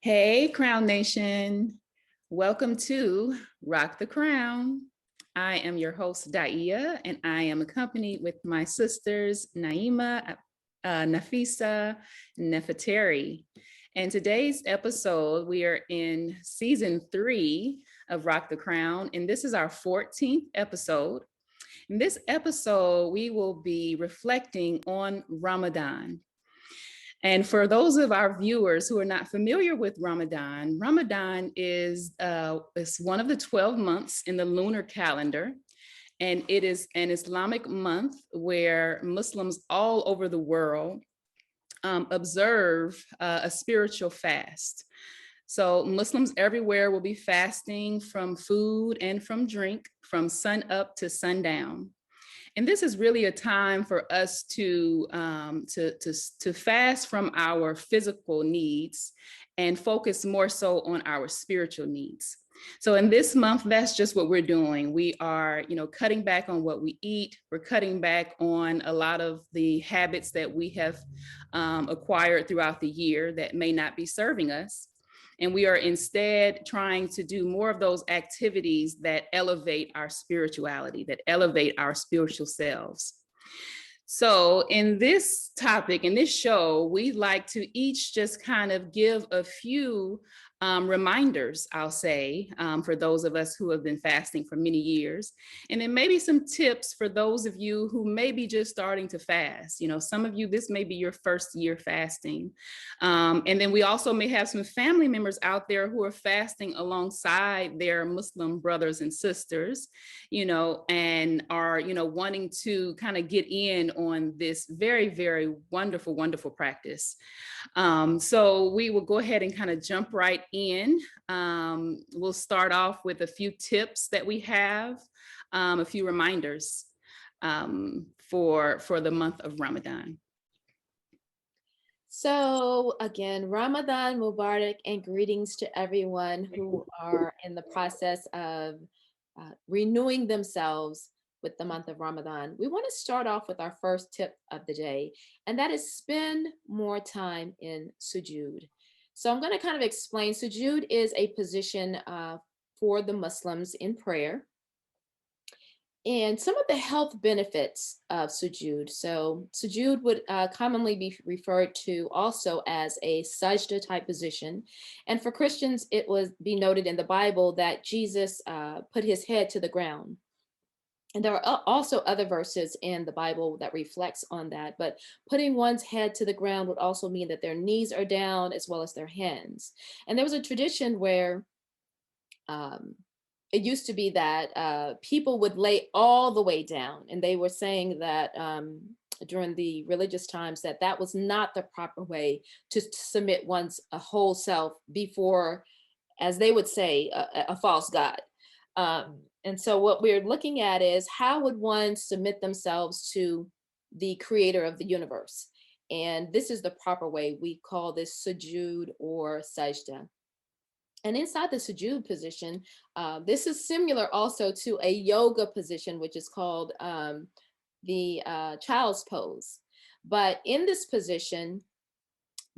Hey, Crown Nation. Welcome to Rock the Crown. I am your host, Daia, and I am accompanied with my sisters, Naima, Nafisa, and Nefertari. And today's episode, we are in season 3 of Rock the Crown, and this is our 14th episode. In this episode, we will be reflecting on Ramadan. And for those of our viewers who are not familiar with Ramadan, Ramadan is one of the 12 months in the lunar calendar. And it is an Islamic month where Muslims all over the world observe a spiritual fast. So Muslims everywhere will be fasting from food and from drink from sun up to sundown. And this is really a time for us to fast from our physical needs and focus more so on our spiritual needs. So in this month, that's just what we're doing. We are, cutting back on what we eat. We're cutting back on a lot of the habits that we have acquired throughout the year that may not be serving us. And we are instead trying to do more of those activities that elevate our spirituality, that elevate our spiritual selves. So in this topic, in this show, we like to each just kind of give a few reminders, I'll say, for those of us who have been fasting for many years. And then maybe some tips for those of you who may be just starting to fast. Some of you, this may be your first year fasting. And then we also may have some family members out there who are fasting alongside their Muslim brothers and sisters, and are, wanting to kind of get in on this very, very wonderful, wonderful practice. So we will go ahead and kind of jump right in. We'll start off with a few tips that we have, a few reminders for the month of Ramadan. So again, Ramadan Mubarak and greetings to everyone who are in the process of renewing themselves with the month of Ramadan. We want to start off with our first tip of the day, and that is spend more time in Sujud. So I'm going to kind of explain. Sujud is a position for the Muslims in prayer. And some of the health benefits of sujud. So sujud would commonly be referred to also as a sajda type position. And for Christians, it was be noted in the Bible that Jesus put his head to the ground. And there are also other verses in the Bible that reflects on that. But putting one's head to the ground would also mean that their knees are down as well as their hands. And there was a tradition where it used to be that people would lay all the way down, and they were saying that during the religious times that was not the proper way to submit one's whole self before, as they would say, a false god. And so what we're looking at is how would one submit themselves to the creator of the universe? And this is the proper way. We call this sujud or sajda. And inside the sujud position, this is similar also to a yoga position, which is called the child's pose. But in this position,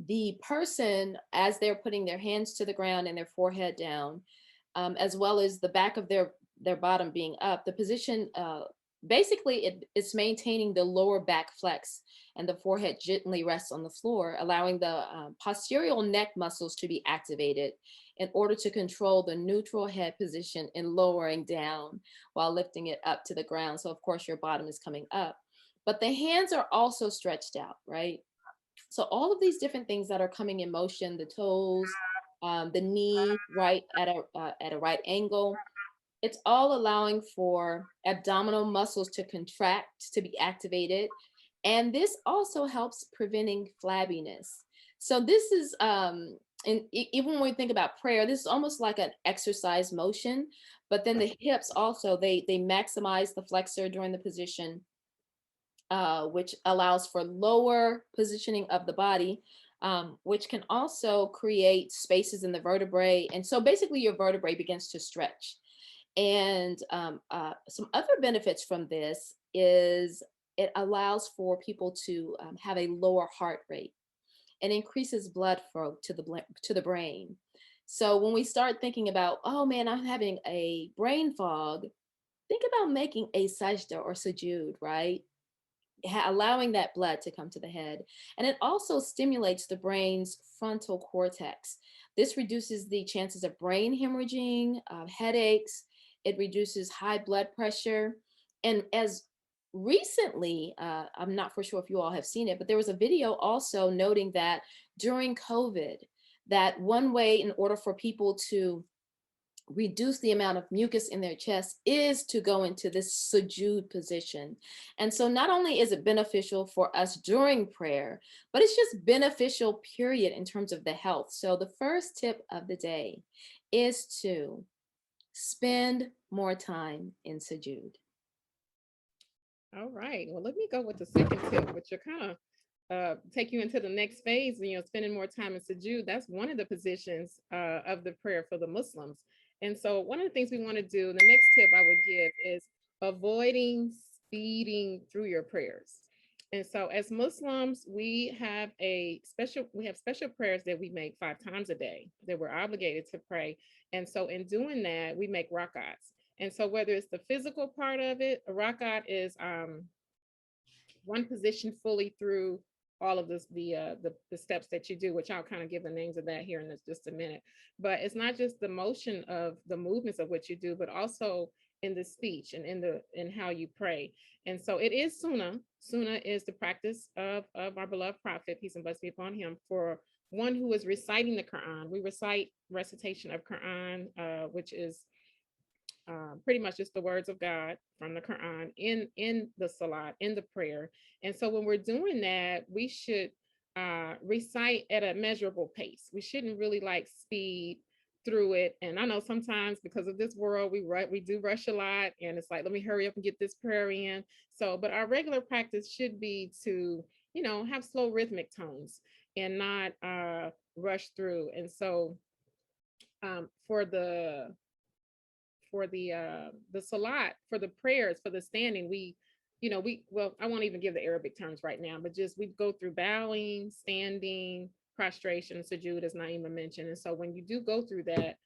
the person, as they're putting their hands to the ground and their forehead down, as well as the back of their bottom being up, the position basically it's maintaining the lower back flex and the forehead gently rests on the floor, allowing the posterior neck muscles to be activated in order to control the neutral head position in lowering down while lifting it up to the ground. So of course your bottom is coming up, but the hands are also stretched out, right? So all of these different things that are coming in motion, the toes, the knee right at a right angle, it's all allowing for abdominal muscles to contract, to be activated. And this also helps preventing flabbiness. So this is, and even when we think about prayer, this is almost like an exercise motion, but then the hips also, they maximize the flexor during the position, which allows for lower positioning of the body, which can also create spaces in the vertebrae. And so basically your vertebrae begins to stretch. And some other benefits from this is it allows for people to have a lower heart rate. and increases blood flow to the brain. So when we start thinking about, oh man, I'm having a brain fog, think about making a sajda or sujud, right? Allowing that blood to come to the head. And it also stimulates the brain's frontal cortex. This reduces the chances of brain hemorrhaging, headaches. It reduces high blood pressure. And as recently, I'm not for sure if you all have seen it, but there was a video also noting that during COVID, that one way in order for people to reduce the amount of mucus in their chest is to go into this sujud position. And so not only is it beneficial for us during prayer, but it's just beneficial, period, in terms of the health. So the first tip of the day is to spend more time in sujud. All right. Well, let me go with the second tip, which will kind of take you into the next phase, spending more time in sujud. That's one of the positions of the prayer for the Muslims. And so one of the things we want to do, the next tip I would give is avoiding speeding through your prayers. And so as Muslims, we have special prayers that we make 5 times a day that we're obligated to pray. And so in doing that, we make rakats. And so whether it's the physical part of it, a rakat is one position fully through all of this, the steps that you do, which I'll kind of give the names of that here in just a minute. But it's not just the motion of the movements of what you do, but also in the speech and in how you pray. And so it is Sunnah. Sunnah is the practice of our beloved Prophet, peace and blessings be upon him, for one who is reciting the Quran. We recite recitation of Quran, which is pretty much just the words of God from the Quran in the salat, in the prayer. And so when we're doing that, we should recite at a measurable pace. We shouldn't really like speed through it. And I know sometimes because of this world, we do rush a lot, and it's like, let me hurry up and get this prayer in. So, but our regular practice should be to, have slow rhythmic tones and not rush through. And so for the salat, for the prayers, for the standing, I won't even give the Arabic terms right now, but just we go through bowing, standing, prostration, sujud, as Naima mentioned. And so when you do go through that,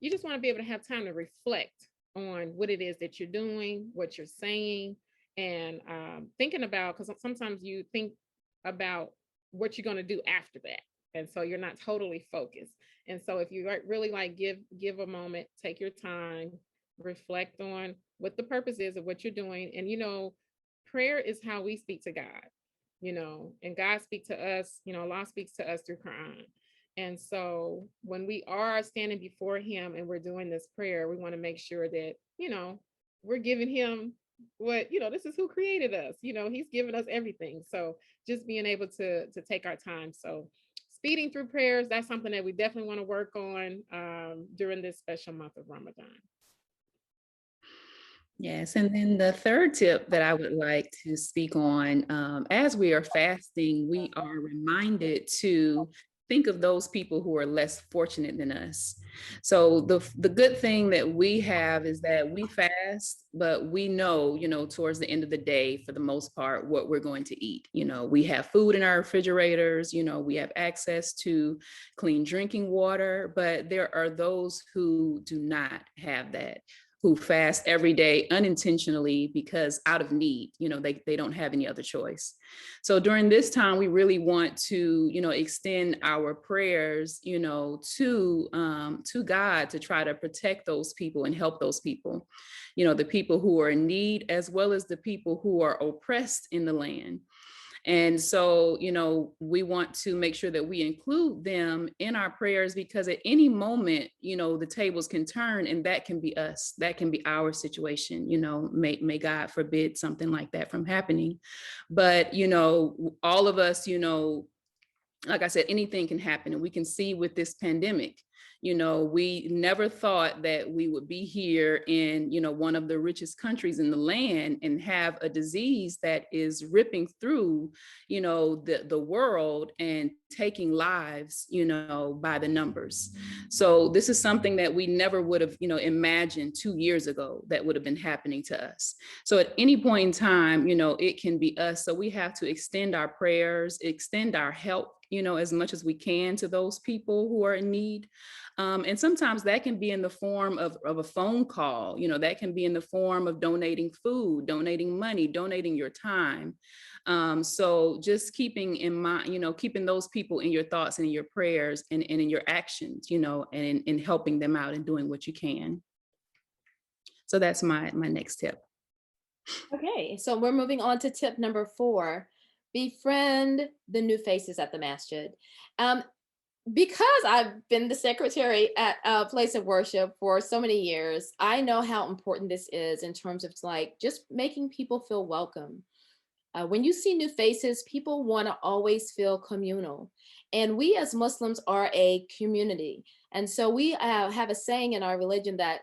you just want to be able to have time to reflect on what it is that you're doing, what you're saying, and thinking about, because sometimes you think about what you're going to do after that. And so you're not totally focused. And so if you really like give a moment, take your time, reflect on what the purpose is of what you're doing. And, prayer is how we speak to God, and God speaks to us, Allah speaks to us through Quran. And so when we are standing before him and we're doing this prayer, we want to make sure that, we're giving him what, this is who created us, he's given us everything. So just being able to take our time. So speeding through prayers, that's something that we definitely want to work on during this special month of Ramadan. Yes, and then the third tip that I would like to speak on, as we are fasting, we are reminded to think of those people who are less fortunate than us. So the good thing that we have is that we fast, but we know, towards the end of the day, for the most part, what we're going to eat. We have food in our refrigerators, we have access to clean drinking water, but there are those who do not have that, who fast every day unintentionally because out of need, they don't have any other choice. So during this time, we really want to, extend our prayers, to God, to try to protect those people and help those people, the people who are in need, as well as the people who are oppressed in the land. And so, we want to make sure that we include them in our prayers, because at any moment, the tables can turn, and that can be us. That can be our situation. May God forbid something like that from happening. But, all of us, like I said, anything can happen. And we can see with this pandemic, We never thought that we would be here in, one of the richest countries in the land and have a disease that is ripping through, the world and taking lives, by the numbers. So this is something that we never would have, imagined 2 years ago that would have been happening to us. So at any point in time, it can be us. So we have to extend our prayers, extend our help, as much as we can to those people who are in need. And sometimes that can be in the form of a phone call, that can be in the form of donating food, donating money, donating your time. So just keeping in mind, keeping those people in your thoughts and in your prayers and in your actions, and in helping them out and doing what you can. So that's my next tip. Okay, so we're moving on to tip number 4. Befriend the new faces at the masjid. Because I've been the secretary at a place of worship for so many years, I know how important this is in terms of like just making people feel welcome. When you see new faces, people want to always feel communal. And we as Muslims are a community. And so we have a saying in our religion that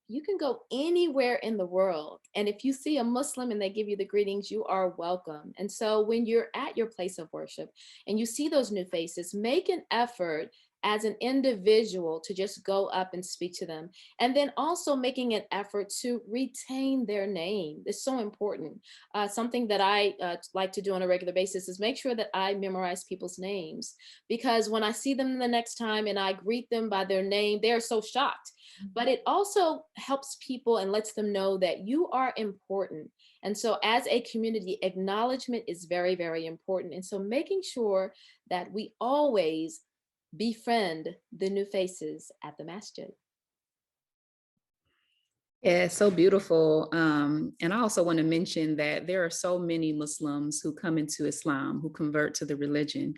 you can go anywhere in the world. And if you see a Muslim and they give you the greetings, you are welcome. And so when you're at your place of worship and you see those new faces, make an effort as an individual to just go up and speak to them. And then also making an effort to retain their name. It's so important. Something that I like to do on a regular basis is make sure that I memorize people's names, because when I see them the next time and I greet them by their name, they're so shocked. But it also helps people and lets them know that you are important. And so as a community, acknowledgement is very, very important. And so making sure that we always befriend the new faces at the masjid. Yeah, it's so beautiful. And I also want to mention that there are so many Muslims who come into Islam, who convert to the religion.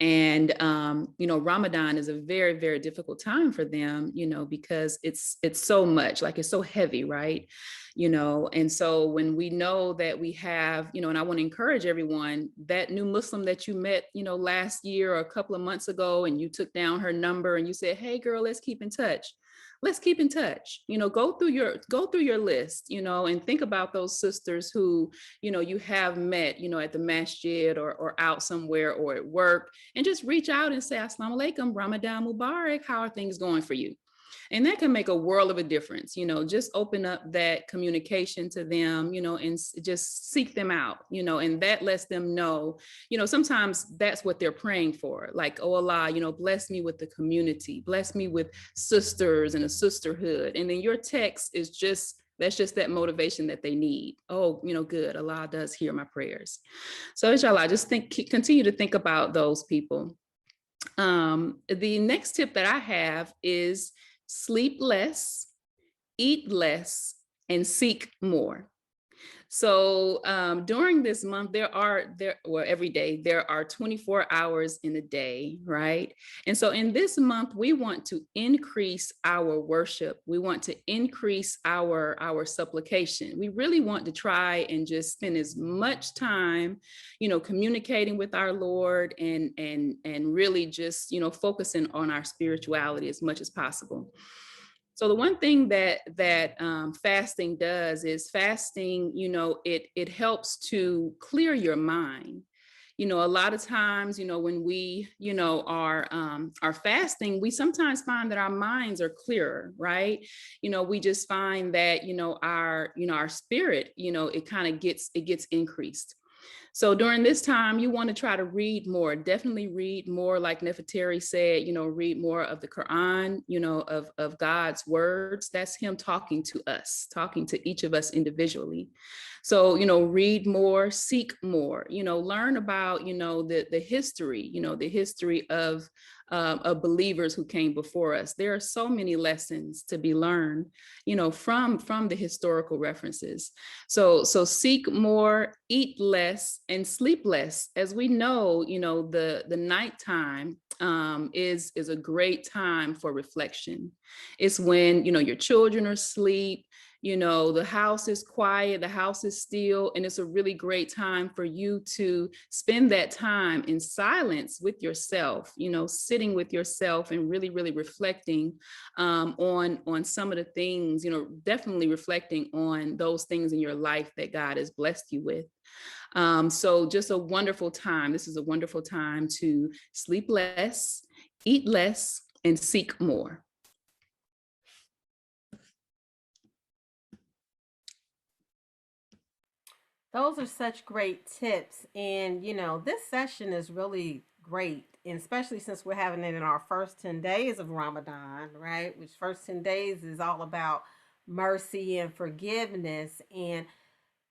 And, Ramadan is a very, very difficult time for them, because it's so much, like it's so heavy, right? And so when we know that we have, and I want to encourage everyone, that new Muslim that you met, last year or a couple of months ago, and you took down her number and you said, hey girl, let's keep in touch. Let's keep in touch, go through your list, and think about those sisters who, you have met, at the masjid or out somewhere or at work, and just reach out and say, Assalamu alaikum, Ramadan Mubarak, how are things going for you? And that can make a world of a difference, just open up that communication to them, and just seek them out, and that lets them know, sometimes that's what they're praying for. Like, oh Allah, bless me with the community, bless me with sisters and a sisterhood. And then your text is that's just that motivation that they need. Oh, good, Allah does hear my prayers. So inshallah, just continue to think about those people. The next tip that I have is sleep less, eat less, and seek more. So during this month, every day, there are 24 hours in a day, right? And so in this month, we want to increase our worship. We want to increase our supplication. We really want to try and just spend as much time, communicating with our Lord and really just, focusing on our spirituality as much as possible. So the one thing that fasting does is it helps to clear your mind. A lot of times, when we, are fasting, we sometimes find that our minds are clearer, right? We just find that, our spirit, it kind of gets increased. So during this time, you want to try to read more, definitely read more, like Nefertari said, read more of the Quran, of God's words. That's him talking to us, talking to each of us individually. So, read more, seek more, learn about, the history, the history of believers who came before us. There are so many lessons to be learned, from the historical references. So seek more, eat less, and sleep less. As we know, the nighttime is a great time for reflection. It's when, your children are asleep, You know, the house is quiet, the house is still, and it's a really great time for you to spend that time in silence with yourself, you know, sitting with yourself and really, really reflecting on some of the things, you know, definitely reflecting on those things in your life that God has blessed you with. So just a wonderful time. This is a wonderful time to sleep less, eat less, and seek more. Those are such great tips. And, this session is really great, and especially since we're having it in our first 10 days of Ramadan, right? Which first 10 days is all about mercy and forgiveness. And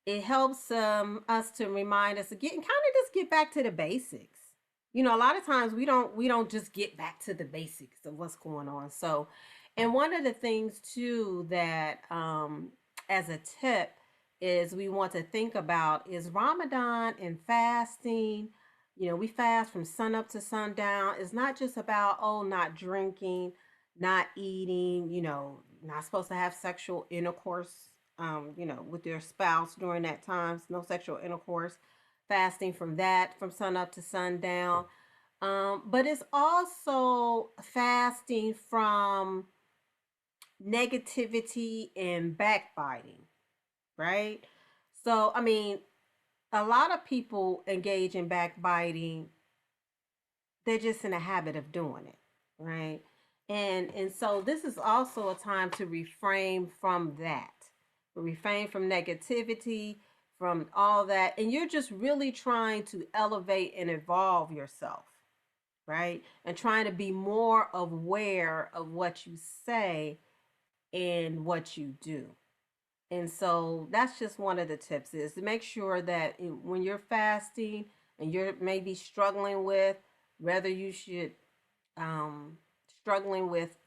it helps us to remind us again, kind of just get back to the basics. A lot of times we don't just get back to the basics of what's going on. So, and one of the things too that as a tip is we want to think about is Ramadan and fasting. We fast from sun up to sundown. It's not just about, oh, not drinking, not eating, not supposed to have sexual intercourse, with their spouse during that time. No sexual intercourse, fasting from that, from sun up to sundown. But it's also fasting from negativity and backbiting, right? So, I mean, a lot of people engage in backbiting. They're just in a habit of doing it, right? And so this is also a time to refrain from that. Refrain from negativity, from all that. And you're just really trying to elevate and evolve yourself, right? And trying to be more aware of what you say and what you do. And so that's just one of the tips, is to make sure that when you're fasting and you're maybe struggling with whether you should struggling with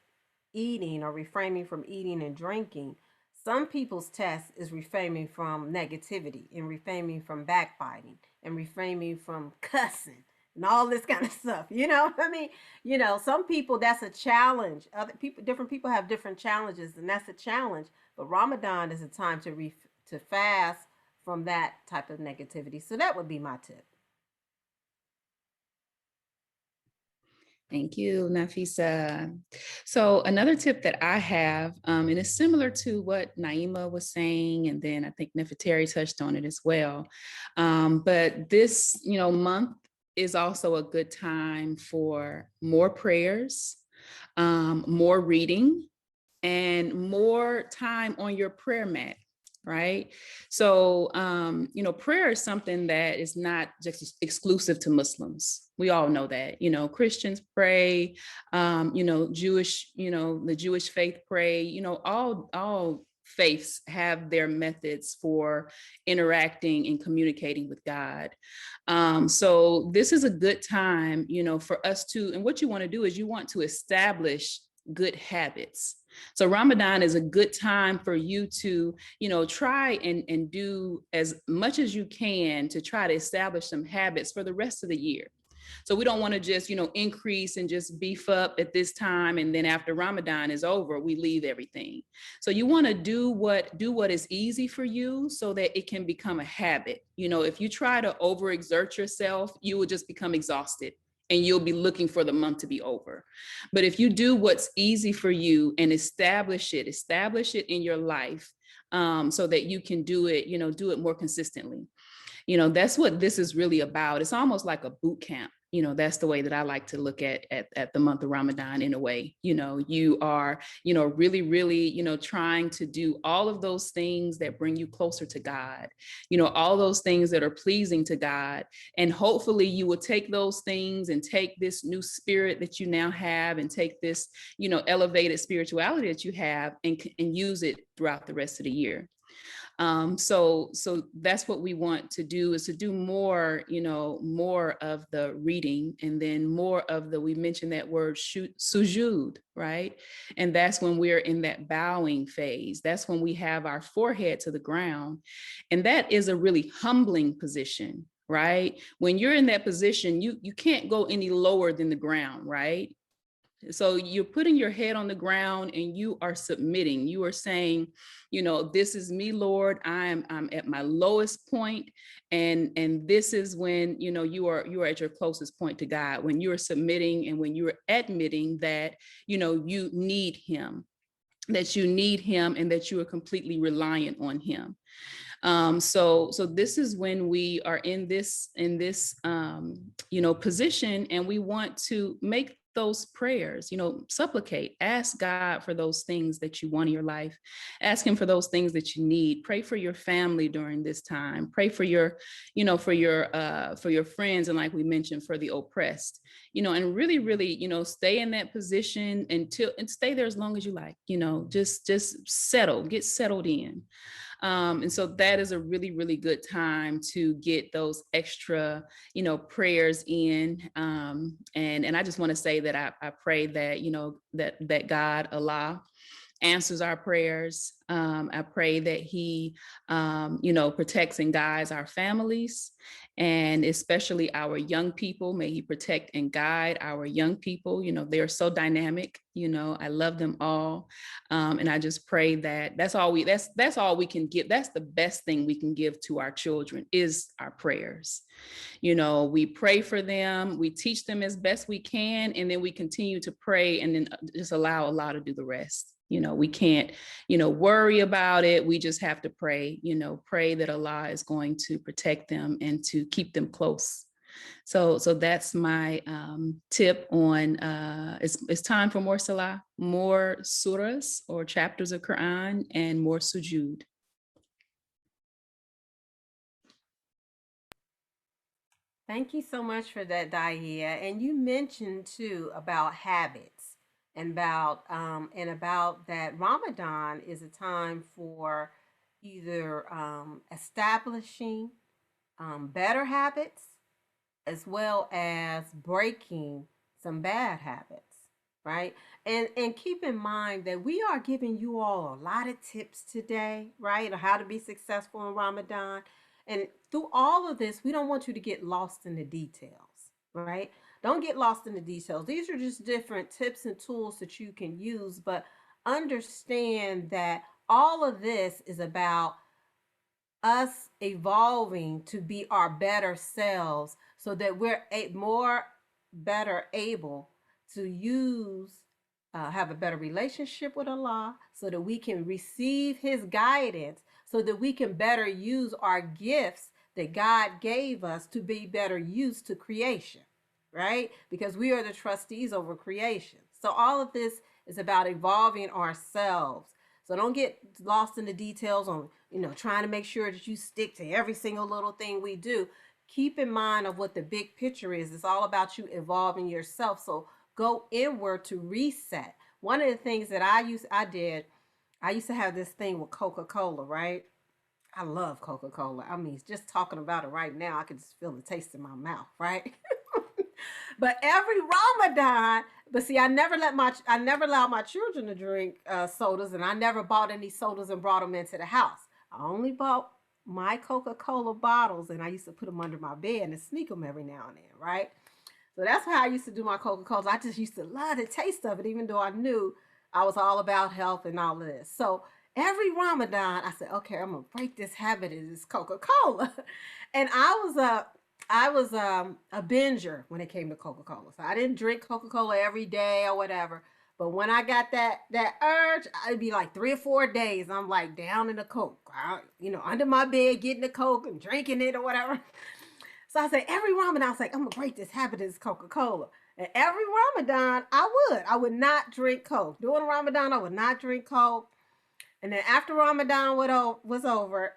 eating or refraining from eating and drinking, some people's test is refraining from negativity and refraining from backbiting and refraining from cussing and all this kind of stuff. You know what I mean? Some people, that's a challenge. Other people, different people have different challenges, and that's a challenge. But Ramadan is a time to fast from that type of negativity. So that would be my tip. Thank you, Nafisa. So another tip that I have, and it's similar to what Naima was saying, and then I think Nefertari touched on it as well. But this, month is also a good time for more prayers, more reading, and more time on your prayer mat. Right. So, prayer is something that is not just exclusive to Muslims. We all know that, Christians pray, Jewish, the Jewish faith pray, all faiths have their methods for interacting and communicating with God. So this is a good time, for us to, and what you want to do is you want to establish good habits. So Ramadan is a good time for you to, try and do as much as you can to try to establish some habits for the rest of the year. So we don't want to just, increase and just beef up at this time, and then after Ramadan is over, we leave everything. So you want to do what is easy for you so that it can become a habit. If you try to overexert yourself, you will just become exhausted and you'll be looking for the month to be over. But if you do what's easy for you and establish it in your life, so that you can do it, do it more consistently. That's what this is really about. It's almost like a boot camp. That's the way that I like to look at the month of Ramadan in a way. You are, really, really, trying to do all of those things that bring you closer to God, all those things that are pleasing to God. And hopefully you will take those things and take this new spirit that you now have and take this, elevated spirituality that you have and use it throughout the rest of the year. So that's what we want to do, is to do more, more of the reading, and then more of we mentioned that word sujud, right? And that's when we're in that bowing phase. That's when we have our forehead to the ground. And that is a really humbling position, right? When you're in that position, you can't go any lower than the ground, right? So you're putting your head on the ground and you are submitting. You are saying, this is me, Lord. I'm at my lowest point, and this is when you are at your closest point to God, when you are submitting and when you are admitting that you need Him, and that you are completely reliant on Him. So this is when we are in this position, and we want to make those prayers, supplicate, ask God for those things that you want in your life, ask Him for those things that you need. Pray for your family during this time. Pray for your, for your friends, and like we mentioned, for the oppressed, and really, really, stay in that position and stay there as long as you like, just get settled in. And so that is a really, really good time to get those extra, prayers in. And I just want to say that I pray that, that God, Allah, answers our prayers. I pray that He, protects and guides our families, and especially our young people. May He protect and guide our young people. They are so dynamic. I love them all, and I just pray that that's all we can give. That's the best thing we can give to our children is our prayers. We pray for them, we teach them as best we can, and then we continue to pray, and then just allow Allah to do the rest. We can't, worry about it. We just have to pray, pray that Allah is going to protect them and to keep them close. So that's my tip on it's time for more salah, more surahs or chapters of Quran, and more sujud. Thank you so much for that, Dahia. And you mentioned too about habits and about that Ramadan is a time for either establishing better habits as well as breaking some bad habits, right? And keep in mind that we are giving you all a lot of tips today, right, on how to be successful in Ramadan. And through all of this, we don't want you to get lost in the details, right? Don't get lost in the details. These are just different tips and tools that you can use, but understand that all of this is about us evolving to be our better selves so that we're better able to have a better relationship with Allah, so that we can receive His guidance, so that we can better use our gifts that God gave us to be better used to creation, right? Because we are the trustees over creation. So all of this is about evolving ourselves. So don't get lost in the details on, trying to make sure that you stick to every single little thing we do. Keep in mind of what the big picture is. It's all about you evolving yourself. So go inward to reset. One of the things that I used to have this thing with Coca-Cola, right? I love Coca-Cola. I mean, just talking about it right now, I can just feel the taste in my mouth, right? But every Ramadan, but see, I never allowed my children to drink sodas, and I never bought any sodas and brought them into the house. I only bought my Coca-Cola bottles, and I used to put them under my bed and sneak them every now and then, right? So that's how I used to do my Coca-Colas. I just used to love the taste of it, even though I knew I was all about health and all of this. So every Ramadan, I said, okay, I'm gonna break this habit of this Coca-Cola. And I was a binger when it came to Coca-Cola. So I didn't drink Coca-Cola every day or whatever. But when I got that urge, it'd be like 3 or 4 days. I'm like down in the Coke, under my bed, getting the Coke and drinking it or whatever. So I said, every Ramadan, I was like, I'm going to break this habit of this Coca-Cola. And every Ramadan, I would not drink Coke. During Ramadan, I would not drink Coke. And then after Ramadan was over,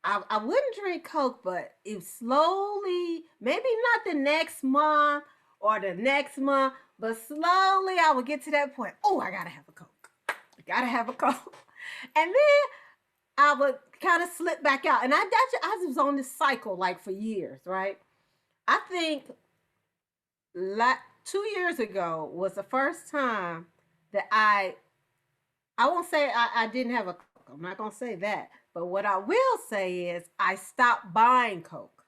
I wouldn't drink Coke, but it slowly, maybe not the next month or the next month, but slowly I would get to that point. Oh, I got to have a Coke. I got to have a Coke. And then I would kind of slip back out. And I was on this cycle like for years, right? I think 2 years ago was the first time that I won't say I didn't have a Coke. I'm not going to say that. But what I will say is I stopped buying Coke.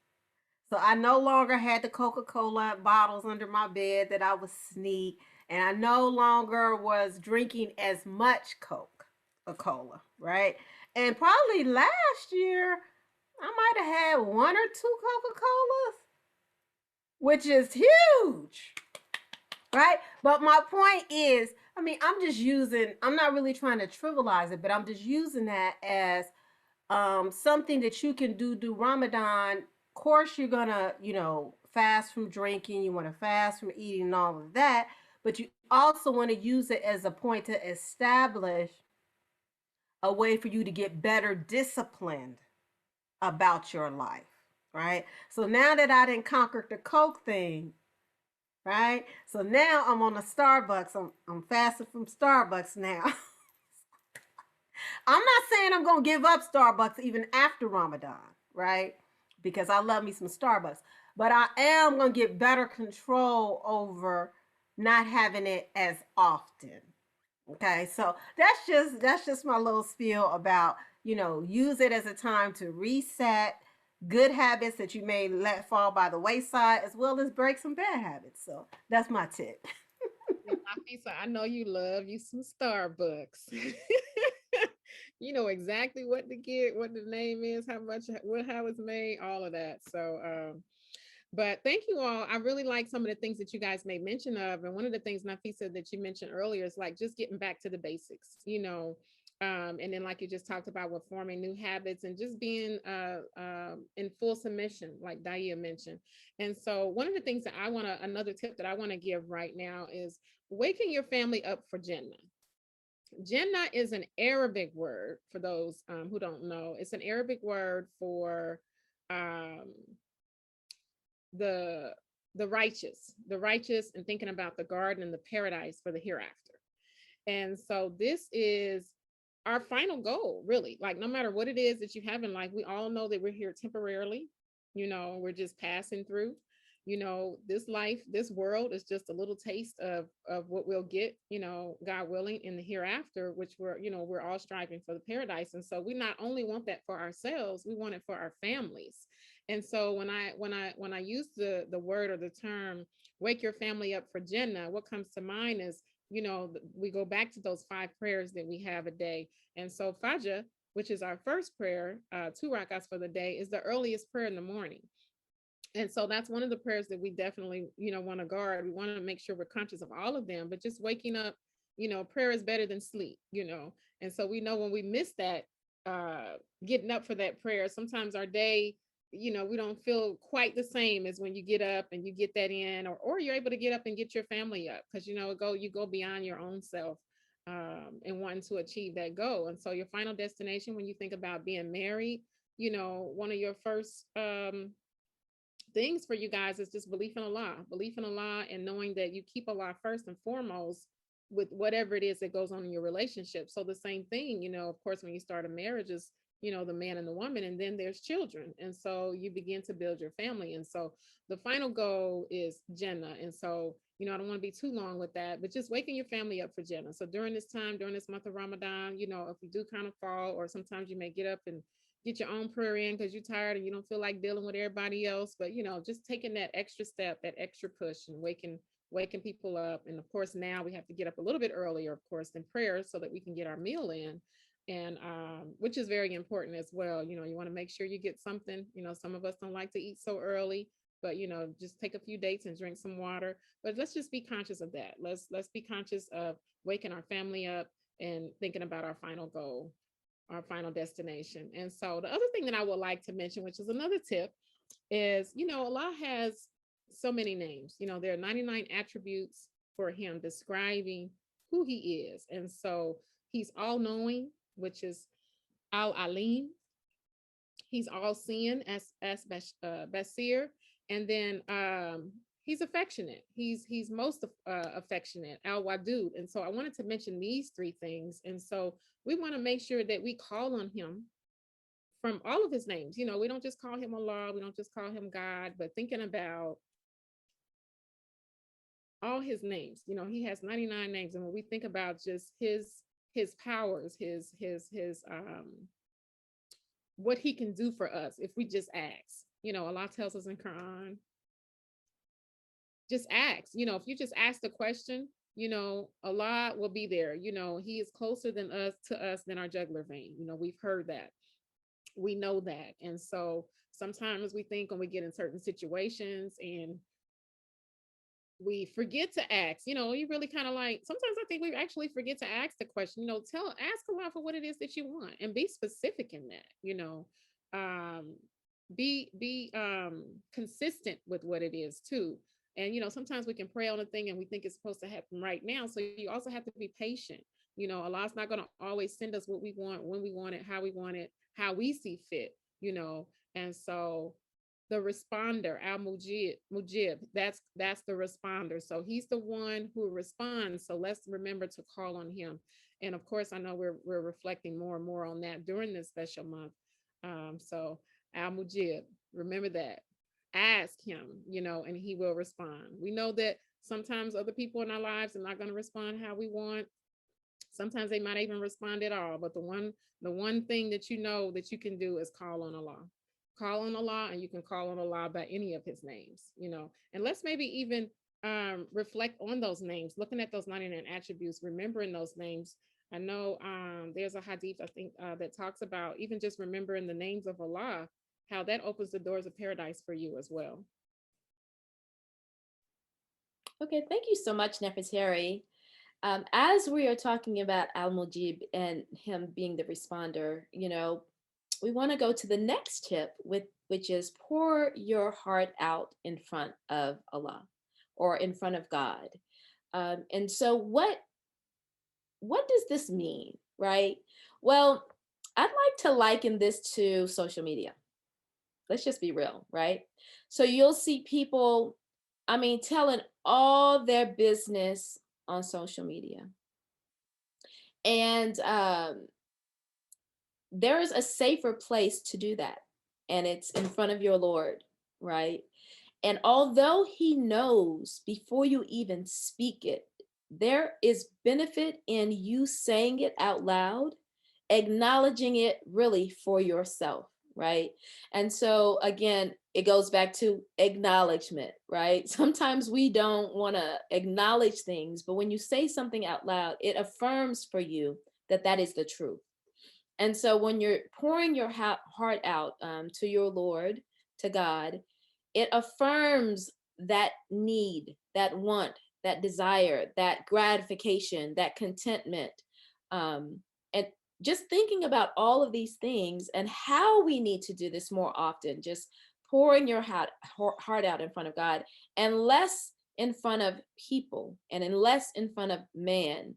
So I no longer had the Coca-Cola bottles under my bed that I would sneak. And I no longer was drinking as much Coca-Cola, right? And probably last year, I might have had one or two Coca-Colas, which is huge, right? But my point is, I mean, I'm not really trying to trivialize it, but I'm just using that as something that you can do Ramadan. Of course, you're gonna, fast from drinking, you want to fast from eating and all of that, but you also want to use it as a point to establish a way for you to get better disciplined about your life, right? So now that I didn't conquer the Coke thing, right? So now I'm on a Starbucks. I'm fasting from Starbucks now. I'm not saying I'm going to give up Starbucks even after Ramadan, right? Because I love me some Starbucks. But I am going to get better control over not having it as often. Okay? So that's just my little spiel about, use it as a time to reset good habits that you may let fall by the wayside, as well as break some bad habits. So that's my tip. Nafisa, I know you love you some Starbucks. You know exactly what to get, what the name is, how much, how it's made, all of that. So, but thank you all. I really like some of the things that you guys made mention of. And one of the things, Nafisa, that you mentioned earlier is like just getting back to the basics, and then like you just talked about with forming new habits and just being in full submission, like Daya mentioned. And so one of the things that another tip that I want to give right now is waking your family up for Jannah. Jannah is an Arabic word for those who don't know. It's an Arabic word for um, the the righteous, and thinking about the garden and the paradise for the hereafter. And so this is our final goal, really. Like no matter what it is that you have in life, we all know that we're here temporarily. We're just passing through. This life, this world is just a little taste of what we'll get, God willing, in the hereafter, which we're all striving for the paradise. And so we not only want that for ourselves, we want it for our families. And so when I use the word or the term wake your family up for Jannah, what comes to mind is, we go back to those 5 prayers that we have a day. And so Fajr, which is our first prayer, 2 rakats for the day, is the earliest prayer in the morning. And so that's one of the prayers that we definitely, want to guard. We want to make sure we're conscious of all of them, but just waking up, prayer is better than sleep. And so we know when we miss that, getting up for that prayer, sometimes our day, we don't feel quite the same as when you get up and you get that in, or you're able to get up and get your family up, because, you go beyond your own self and wanting to achieve that goal. And so your final destination, when you think about being married, one of your first things for you guys is just belief in Allah, and knowing that you keep Allah first and foremost with whatever it is that goes on in your relationship. So the same thing, of course, when you start a marriage is, the man and the woman, and then there's children. And so you begin to build your family. And so the final goal is Jannah. And so, I don't want to be too long with that, but just waking your family up for Jannah. So during this time, during this month of Ramadan, if you do kind of fall, or sometimes you may get up and get your own prayer in because you're tired and you don't feel like dealing with everybody else, but just taking that extra step, that extra push, and waking people up. And of course now we have to get up a little bit earlier, of course, than prayer, so that we can get our meal in, and which is very important as well. You want to make sure you get something. Some of us don't like to eat so early, but just take a few dates and drink some water. But let's just be conscious of that. Let's be conscious of waking our family up and thinking about our final goal, our final destination. And so the other thing that I would like to mention, which is another tip, is, Allah has so many names. There are 99 attributes for him describing who he is. And so he's all knowing, which is Al Alim. He's all seeing, as Basir. And then he's affectionate. He's most affectionate, Al Wadud. And so I wanted to mention these 3 things. And so we want to make sure that we call on him from all of his names. We don't just call him Allah, we don't just call him God, but thinking about all his names. He has 99 names. And when we think about just his powers, his what he can do for us if we just ask. Allah tells us in Quran, just ask. If you just ask the question, Allah will be there. He is closer to us than our jugular vein. We've heard that. We know that. And so sometimes we think when we get in certain situations and we forget to ask, you really kind of like, sometimes I think we actually forget to ask the question, ask Allah for what it is that you want and be specific in that, be consistent with what it is too. And, sometimes we can pray on a thing and we think it's supposed to happen right now. So you also have to be patient. Allah's not going to always send us what we want, when we want it, how we see fit, and so the responder, al mujib, that's the responder. So he's the one who responds. So let's remember to call on him. And of course, I know we're reflecting more and more on that during this special month. So al mujib, remember that. Ask him, and he will respond. We know that sometimes other people in our lives are not going to respond how we want. Sometimes they might even respond at all. But the one thing that that you can do is call on Allah. Call on Allah, and you can call on Allah by any of his names, and let's maybe even reflect on those names, looking at those 99 attributes, remembering those names. I know there's a hadith, I think, that talks about even just remembering the names of Allah, how that opens the doors of paradise for you as well. Okay, thank you so much, Nefertari. As we are talking about Al-Mujib and him being the responder, we want to go to the next tip, which is pour your heart out in front of Allah or in front of God. And so what does this mean, right? Well, I'd like to liken this to social media. Let's just be real, right? So you'll see people, telling all their business on social media. And there is a safer place to do that. And it's in front of your Lord, right? And although he knows before you even speak it, there is benefit in you saying it out loud, acknowledging it really for yourself, right? And so again, it goes back to acknowledgement, right? Sometimes we don't want to acknowledge things, but when you say something out loud, it affirms for you that that is the truth. And so when you're pouring your heart out to your Lord, to God, it affirms that need, that want, that desire, that gratification, that contentment. And just thinking about all of these things and how we need to do this more often, just pouring your heart out in front of God, and less in front of people and less in front of man.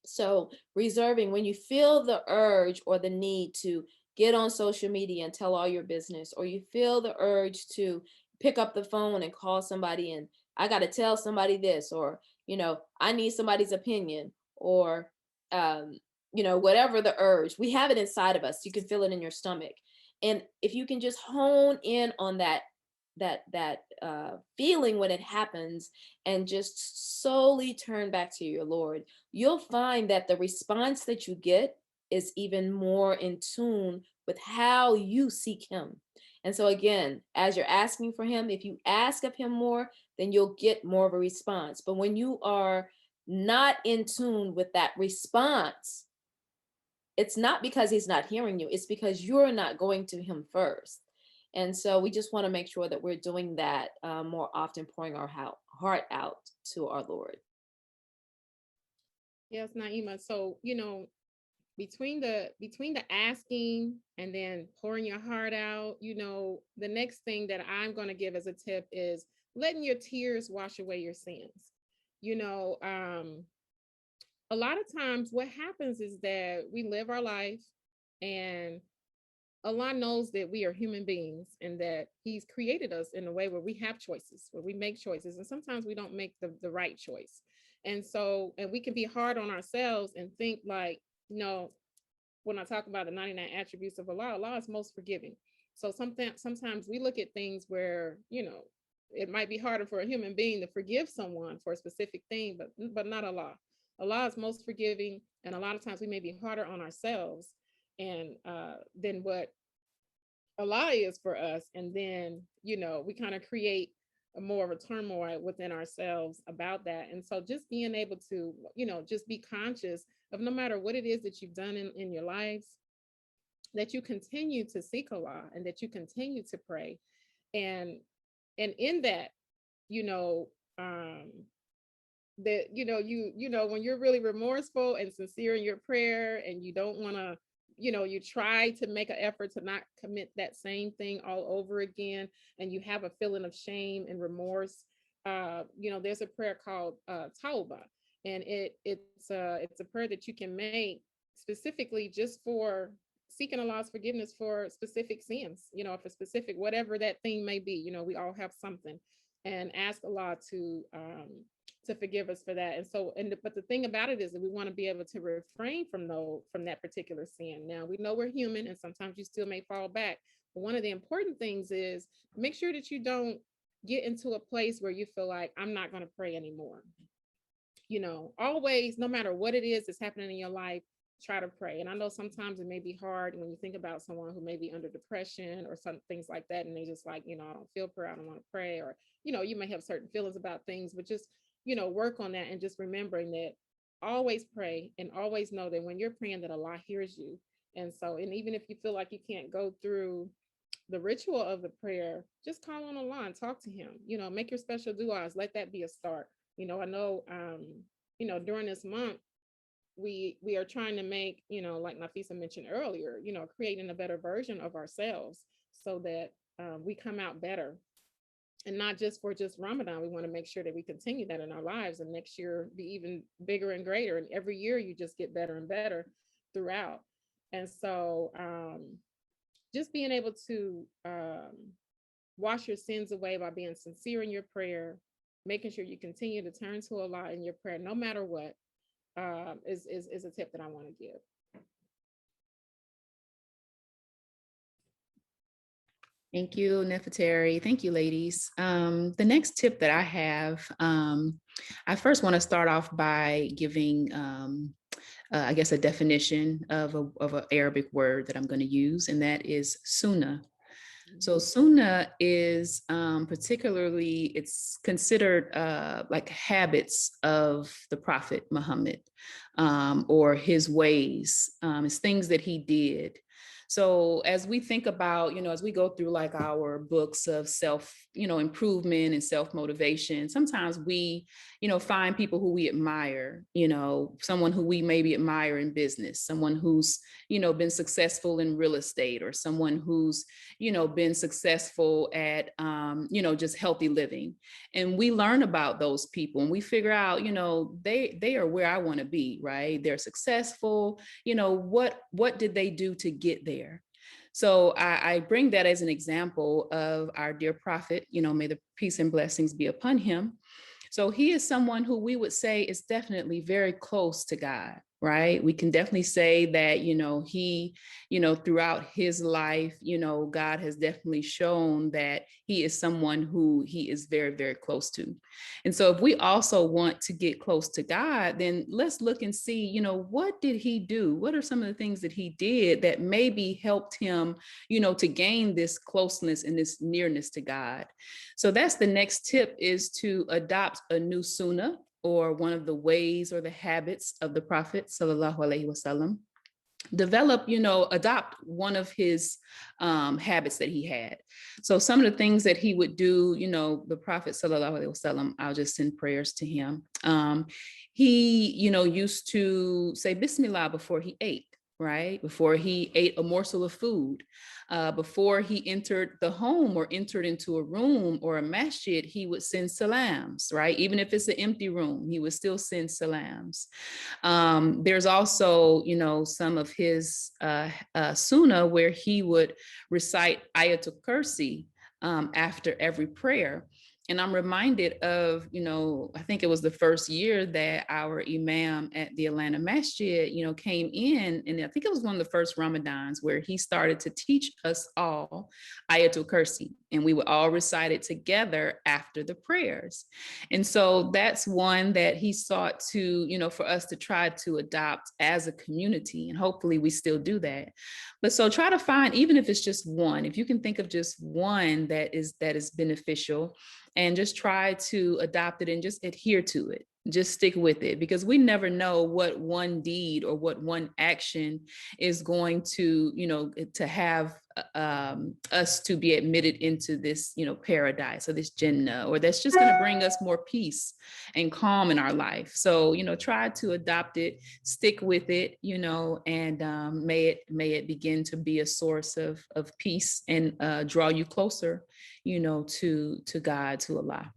So reserving, when you feel the urge or the need to get on social media and tell all your business, or you feel the urge to pick up the phone and call somebody and I got to tell somebody this, or, I need somebody's opinion, or, whatever the urge, we have it inside of us. You can feel it in your stomach. And if you can just hone in on that feeling when it happens and just solely turn back to your Lord, you'll find that the response that you get is even more in tune with how you seek him. And so again, as you're asking for him, if you ask of him more, then you'll get more of a response. But when you are not in tune with that response, it's not because he's not hearing you, it's because you're not going to him first. And so we just want to make sure that we're doing that more often, pouring our heart out to our Lord. Yes, Naima. So, between the asking and then pouring your heart out, the next thing that I'm going to give as a tip is letting your tears wash away your sins. A lot of times what happens is that we live our life, and Allah knows that we are human beings and that he's created us in a way where we have choices, where we make choices. And sometimes we don't make the right choice. And we can be hard on ourselves and think like, when I talk about the 99 attributes of Allah, Allah is most forgiving. So sometimes we look at things where, it might be harder for a human being to forgive someone for a specific thing, but not Allah. Allah is most forgiving. And a lot of times we may be harder on ourselves and than what Allah is for us. And then, we kind of create more of a turmoil within ourselves about that. And so just being able to, just be conscious of, no matter what it is that you've done in your lives, that you continue to seek Allah and that you continue to pray. And in that, you know, um, that, when you're really remorseful and sincere in your prayer, and you don't want to, you try to make an effort to not commit that same thing all over again, and you have a feeling of shame and remorse, there's a prayer called Tauba, and it's a prayer that you can make specifically just for seeking Allah's forgiveness for specific sins, for specific, whatever that thing may be. We all have something, and ask Allah to forgive us for that. And so, but the thing about it is that we want to be able to refrain from that particular sin. Now, we know we're human, and sometimes you still may fall back. But one of the important things is make sure that you don't get into a place where you feel like, I'm not going to pray anymore. Always, no matter what it is that's happening in your life, try to pray. And I know sometimes it may be hard when you think about someone who may be under depression or some things like that, and they just like, I don't feel prayer, I don't want to pray, or you may have certain feelings about things, but just work on that, and just remembering that always pray, and always know that when you're praying, that Allah hears you. And so, and even if you feel like you can't go through the ritual of the prayer, just call on Allah and talk to him, make your special du'as, let that be a start. I know during this month, we are trying to make, like Nafisa mentioned earlier, creating a better version of ourselves, so that we come out better. And not just for just Ramadan, we want to make sure that we continue that in our lives, and next year be even bigger and greater. And every year you just get better and better throughout. And so just being able to wash your sins away by being sincere in your prayer, making sure you continue to turn to Allah in your prayer, no matter what, is a tip that I want to give. Thank you, Nefertari. Thank you, ladies. The next tip that I have, I first want to start off by giving, I guess, a definition of an Arabic word that I'm going to use, and that is Sunnah. So Sunnah is particularly, it's considered like habits of the Prophet Muhammad, or his ways. It's things that he did. So as we think about, as we go through like our books of self, improvement and self-motivation, sometimes we, find people who we admire, someone who we maybe admire in business, someone who's, been successful in real estate, or someone who's, been successful at, just healthy living. And we learn about those people, and we figure out, they are where I want to be, right? They're successful. What did they do to get there? So I bring that as an example of our dear prophet, may the peace and blessings be upon him. So he is someone who we would say is definitely very close to God, right? We can definitely say that, he, throughout his life, God has definitely shown that he is someone who he is very, very close to. And so if we also want to get close to God, then let's look and see, what did he do? What are some of the things that he did that maybe helped him, to gain this closeness and this nearness to God? So that's the next tip, is to adopt a new sunnah, or one of the ways or the habits of the Prophet sallallahu alaihi wasallam. Develop, adopt one of his habits that he had. So some of the things that he would do, the Prophet sallallahu alaihi wasallam, I'll just send prayers to him. He, used to say Bismillah before he ate, right? Before he ate a morsel of food, before he entered the home or entered into a room or a masjid, he would send salams, right? Even if it's an empty room, he would still send salams. There's also, some of his sunnah where he would recite Ayatul Kursi after every prayer. And I'm reminded of, I think it was the first year that our imam at the Atlanta Masjid, came in, and I think it was one of the first Ramadans where he started to teach us all Ayatul Kursi, and we would all recite it together after the prayers. And so that's one that he sought to, for us to try to adopt as a community, and hopefully we still do that. But so try to find, even if it's just one, if you can think of just one that is beneficial. and just try to adopt it and just adhere to it. Just stick with it, because we never know what one deed or what one action is going to, to have us to be admitted into this, paradise or this Jannah, or that's just going to bring us more peace and calm in our life. So, try to adopt it, stick with it, and may it begin to be a source of peace and draw you closer, to God, to Allah.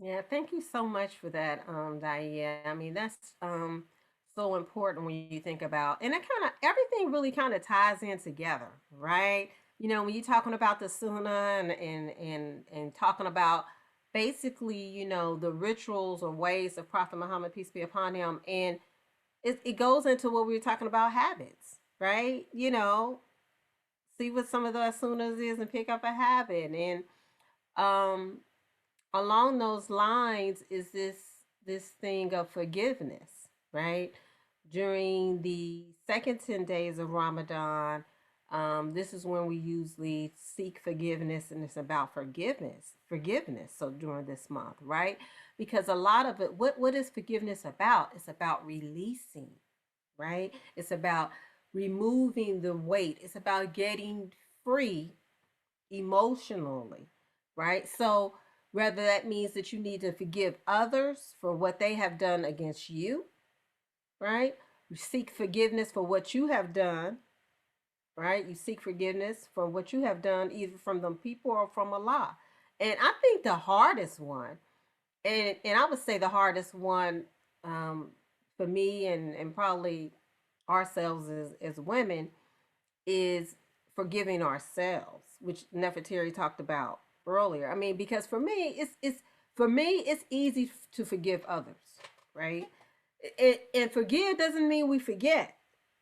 Yeah, thank you so much for that, Diane. I mean, that's so important when you think about, and it kind of everything really kind of ties in together, right? When you're talking about the Sunnah and talking about basically, the rituals or ways of Prophet Muhammad, peace be upon him, and it goes into what we were talking about, habits, right? See what some of the Sunnahs is and pick up a habit, and um along those lines is this thing of forgiveness, right? During the second 10 days of Ramadan, this is when we usually seek forgiveness, and it's about forgiveness. So during this month, right? Because a lot of it, what is forgiveness about? It's about releasing, right? It's about removing the weight. It's about getting free emotionally, right? So whether that means that you need to forgive others for what they have done against you, right? You seek forgiveness for what you have done, right? You seek forgiveness for what you have done, either from them people or from Allah. And I think the hardest one, and I would say the hardest one for me and probably ourselves as women, is forgiving ourselves, which Nefertari talked about earlier. I mean, because for me, it's easy to forgive others, right? And forgive doesn't mean we forget,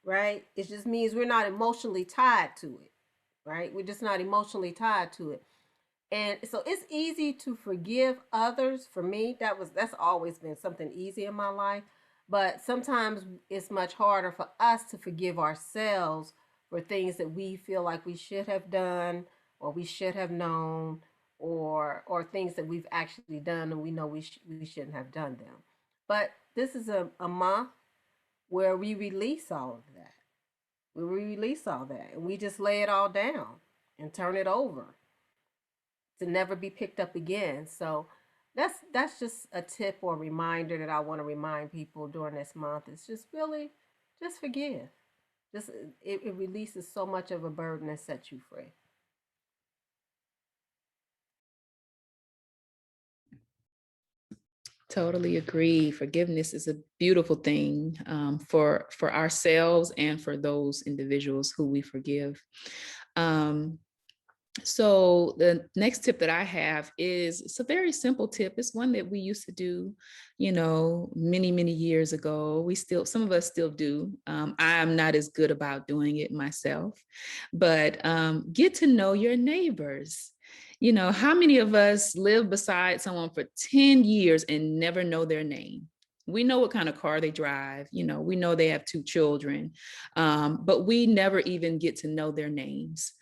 right? It just means we're not emotionally tied to it, right? We're just not emotionally tied to it. And so it's easy to forgive others. For me, that's always been something easy in my life. But sometimes it's much harder for us to forgive ourselves for things that we feel like we should have done, or we should have known, or things that we've actually done and we know we shouldn't have done them. But this is a month where we release all of that. We release all that, and we just lay it all down and turn it over to never be picked up again. So that's just a tip or reminder that I want to remind people during this month. It's just really just forgive. Just it releases so much of a burden and sets you free. Totally agree. Forgiveness is a beautiful thing, for ourselves and for those individuals who we forgive. So the next tip that I have is, it's a very simple tip. It's one that we used to do, many, many years ago. Some of us still do. I'm not as good about doing it myself, but get to know your neighbors. How many of us live beside someone for 10 years and never know their name? We know what kind of car they drive. We know they have 2 children, but we never even get to know their names.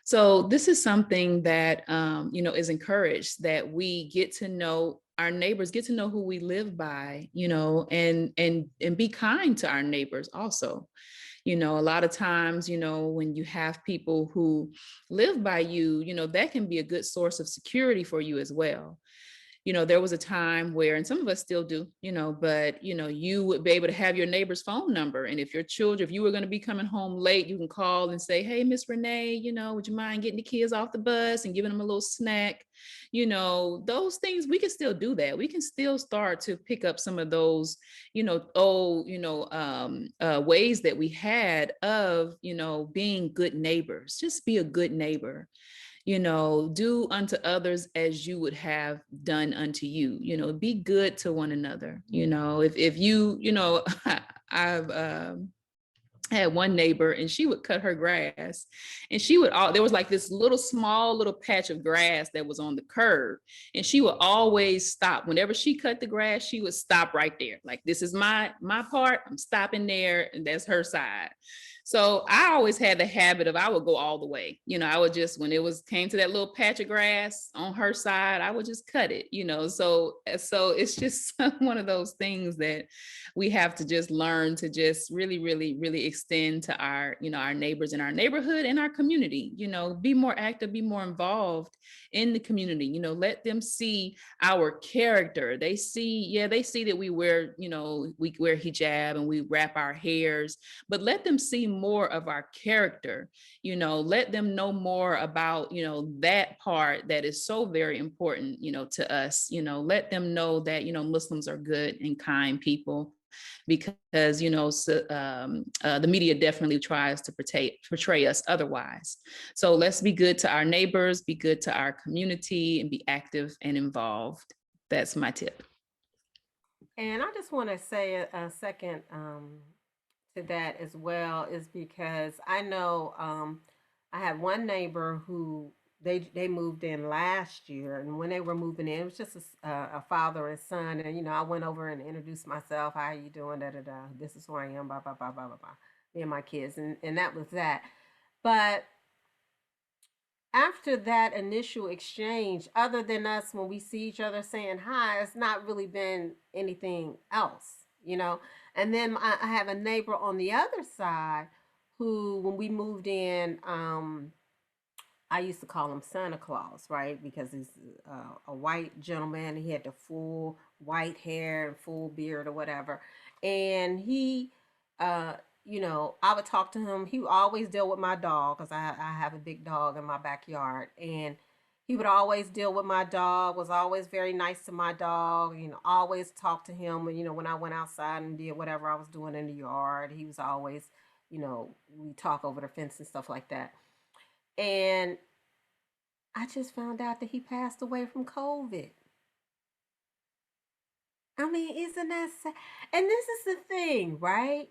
So this is something that, is encouraged, that we get to know our neighbors, get to know who we live by, and be kind to our neighbors also. A lot of times, when you have people who live by you, that can be a good source of security for you as well. There was a time where, and some of us still do, but, you would be able to have your neighbor's phone number. And if you were going to be coming home late, you can call and say, hey, Miss Renee, would you mind getting the kids off the bus and giving them a little snack? Those things, we can still do that. We can still start to pick up some of those, old, ways that we had of, being good neighbors. Just be a good neighbor. Do unto others as you would have done unto you. Be good to one another. If you, I've had one neighbor, and she would cut her grass, and there was like this small little patch of grass that was on the curb, and she would always stop. Whenever she cut the grass, she would stop right there. Like, this is my part, I'm stopping there, and that's her side. So I always had the habit of I would go all the way. I would just, when came to that little patch of grass on her side, I would just cut it. So it's just one of those things that we have to just learn to just really, really, really extend to our neighbors in our neighborhood and our community. Be more active, be more involved in the community. Let them see our character. They see that we wear hijab and we wrap our hairs, but let them see more of our character. Let them know more about that part that is so very important to us. Let them know that Muslims are good and kind people, because the media definitely tries to portray us otherwise. So let's be good to our neighbors, be good to our community, and be active and involved. That's my tip. And I just want to say a second to that as well, is because I know I had one neighbor who they moved in last year, and when they were moving in, it was just a father and son, and I went over and introduced myself. How you doing? Da da da. This is who I am. Blah blah blah blah blah blah. Me and my kids, and that was that. But after that initial exchange, other than us when we see each other saying hi, it's not really been anything else. And then I have a neighbor on the other side who, when we moved in, I used to call him Santa Claus, right? Because he's a white gentleman. He had the full white hair and full beard or whatever. And he, uh, I would talk to him. He would always deal with my dog because I have a big dog in my backyard. And he would always deal with my dog, was always very nice to my dog, always talk to him. When I went outside and did whatever I was doing in the yard, he was always, we talk over the fence and stuff like that. And I just found out that he passed away from COVID. I mean, isn't that sad? And this is the thing, right?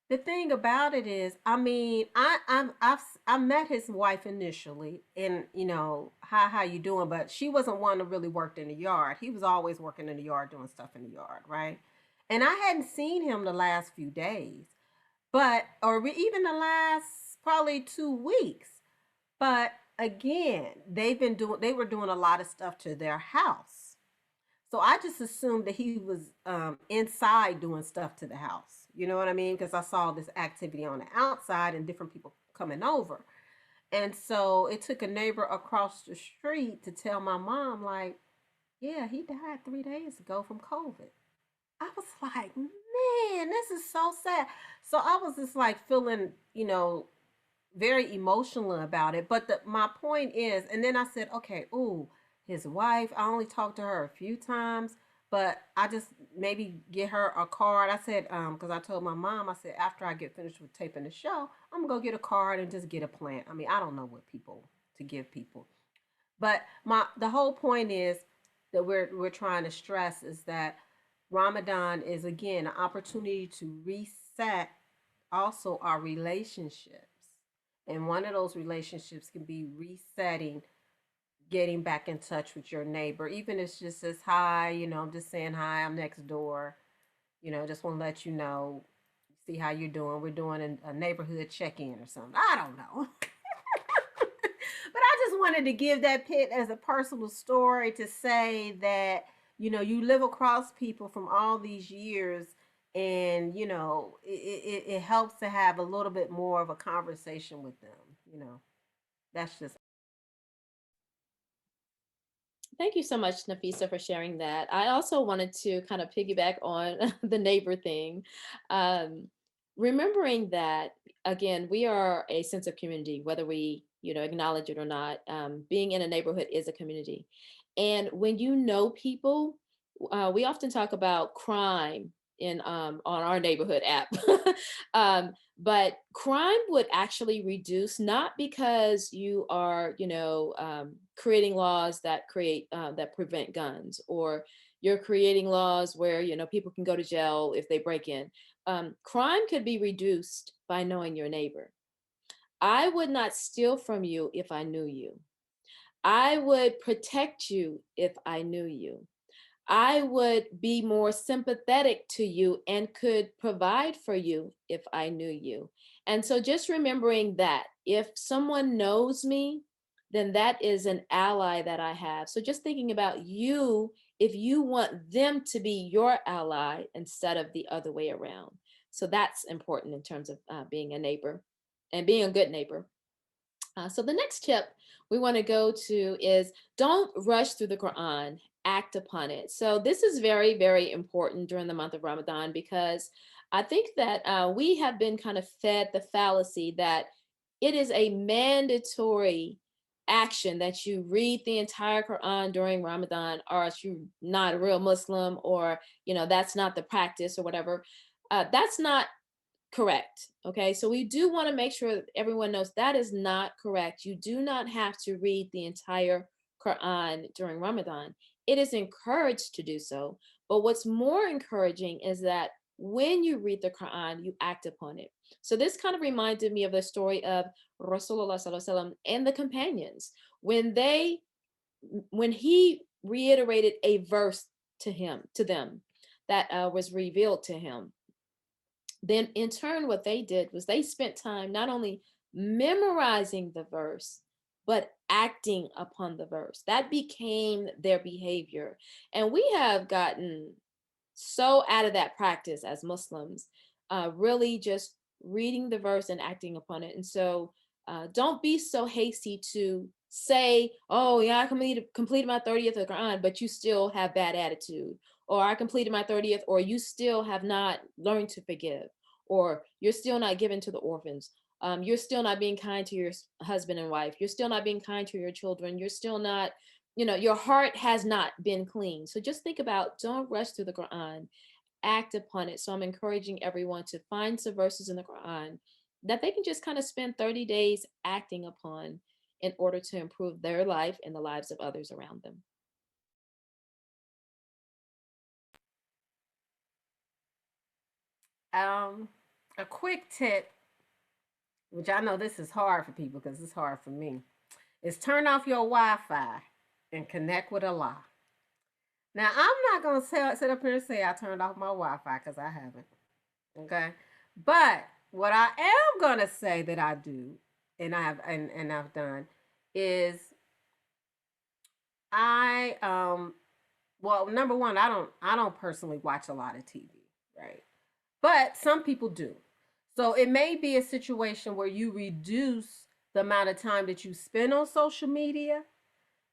The thing about it is, I mean, I met his wife initially, and how you doing? But she wasn't one that really worked in the yard. He was always working in the yard, doing stuff in the yard, right? And I hadn't seen him the last few days, even the last probably 2 weeks. But again, they were doing a lot of stuff to their house. So I just assumed that he was inside doing stuff to the house. You know what I mean? Because I saw this activity on the outside and different people coming over. And so it took a neighbor across the street to tell my mom, like, yeah, he died 3 days ago from COVID. I was like, man, this is so sad. So I was just like feeling, very emotional about it. But my point is, and then I said, okay, ooh, his wife, I only talked to her a few times, but I just maybe get her a card. I said, because I told my mom, I said, after I get finished with taping the show, I'm gonna go get a card and just get a plant. I mean, I don't know what people to give people. But the whole point is that we're trying to stress is that Ramadan is again an opportunity to reset also our relationships. And one of those relationships can be resetting, getting back in touch with your neighbor. Even if it's just as hi, I'm just saying hi, I'm next door. Just want to let you know, see how you're doing. We're doing a neighborhood check-in or something. I don't know. But I just wanted to give that pit as a personal story to say that, you live across people from all these years, and it helps to have a little bit more of a conversation with them. That's just. Thank you so much, Nafisa, for sharing that. I also wanted to kind of piggyback on the neighbor thing. Remembering that, again, we are a sense of community, whether we, acknowledge it or not. Being in a neighborhood is a community. And when people, we often talk about crime on our neighborhood app. But crime would actually reduce, not because you are, creating laws that prevent guns, or you're creating laws where, people can go to jail if they break in. Crime could be reduced by knowing your neighbor. I would not steal from you if I knew you. I would protect you if I knew you. I would be more sympathetic to you and could provide for you if I knew you. And so just remembering that if someone knows me, then that is an ally that I have. So just thinking about you, if you want them to be your ally instead of the other way around. So that's important in terms of being a neighbor and being a good neighbor. So the next tip we want to go to is don't rush through the Quran, act upon it. So this is very, very important during the month of Ramadan because I think that we have been kind of fed the fallacy that it is a mandatory action that you read the entire Quran during Ramadan, or else you're not a real Muslim, or that's not the practice or whatever. That's not correct. Okay, so we do want to make sure that everyone knows that is not correct. You do not have to read the entire Quran during Ramadan. It is encouraged to do so, but what's more encouraging is that when you read the Quran, you act upon it. So this kind of reminded me of the story of Rasulullah Sallallahu Alaihi Wasallam and the companions when he reiterated a verse to them that was revealed to him. Then in turn, what they did was they spent time not only memorizing the verse, but acting upon the verse. That became their behavior. And we have gotten so out of that practice as Muslims, really just reading the verse and acting upon it. And so don't be so hasty to say, oh, yeah, I completed my 30th of the Quran, but you still have bad attitude. Or I completed my 30th, or you still have not learned to forgive, or you're still not giving to the orphans. You're still not being kind to your husband and wife. You're still not being kind to your children. You're still not, your heart has not been clean. So just think about, don't rush through the Quran, act upon it. So I'm encouraging everyone to find some verses in the Quran that they can just kind of spend 30 days acting upon in order to improve their life and the lives of others around them. A quick tip, which I know this is hard for people because it's hard for me, is turn off your Wi-Fi and connect with Allah. Now, I'm not going to sit up here and say I turned off my Wi-Fi because I haven't. Okay? But what I am going to say that I do and I've done is well, number one, I don't personally watch a lot of TV, right? But some people do. So it may be a situation where you reduce the amount of time that you spend on social media.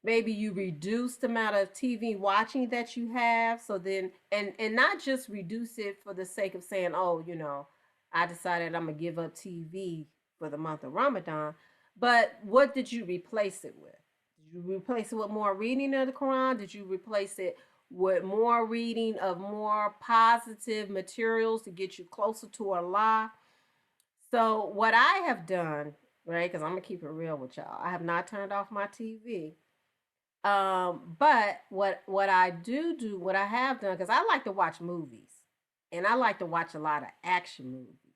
Maybe you reduce the amount of TV watching that you have. So then, and not just reduce it for the sake of saying, oh, I decided I'm gonna give up TV for the month of Ramadan. But what did you replace it with? Did you replace it with more reading of the Quran? Did you replace it with more reading of more positive materials to get you closer to Allah? So what I have done, right, because I'm gonna keep it real with y'all, I have not turned off my TV. But what I do, what I have done, because I like to watch movies, and I like to watch a lot of action movies,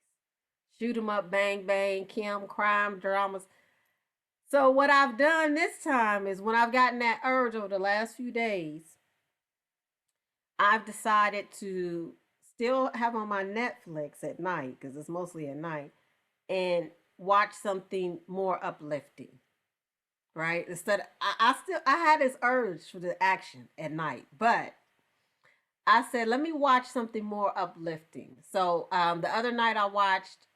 shoot 'em up, bang bang, Kim, crime dramas. So what I've done this time is when I've gotten that urge over the last few days, I've decided to still have on my Netflix at night, because it's mostly at night, and watch something more uplifting, right? Instead, I had this urge for the action at night, but I said, let me watch something more uplifting. So the other night I watched